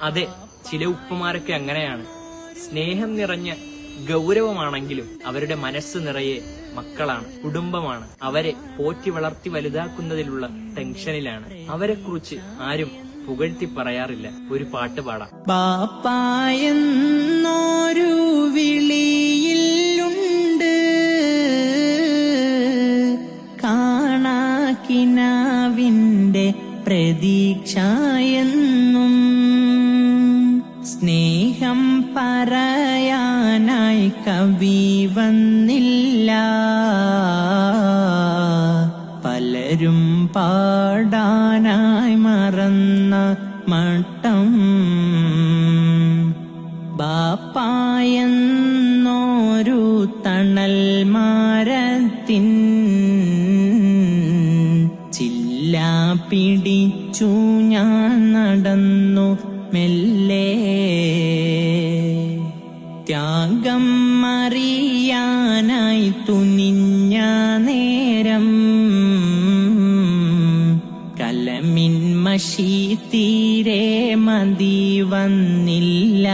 അതെ, ചില ഉപ്പമാരൊക്കെ അങ്ങനെയാണ്. സ്നേഹം നിറഞ്ഞ ഗൗരവമാണെങ്കിലും അവരുടെ മനസ്സ് നിറയെ മക്കളാണ്, കുടുംബമാണ്. അവരെ പോറ്റി വളർത്തി വലുതാക്കുന്നതിലുള്ള ടെൻഷനിലാണ്. അവരെക്കുറിച്ച് ആരും പുകഴ്ത്തി പറയാറില്ല. ഒരു പാട്ട് പാടാം. ബാപ്പായെന്നൊരു വിളിയിലുണ്ട് കാണാക്കിനാവിന്റെ പ്രതീക്ഷയെന്നും. സ്നേഹം പറയാനായി കവി വന്നില്ല, പലരും പാടാനായി മറന്ന മട്ടം. ബാപ്പായെന്നൊരു തണൽ മരത്തിൻ ചില്ല പിടിച്ചു ഞാൻ നടന്നു മെല്ലെ. ത്യാഗം അറിയാനായി തുനിഞ്ഞ നേരം കലമിൻ മഷി തീരെ മതി വന്നില്ല.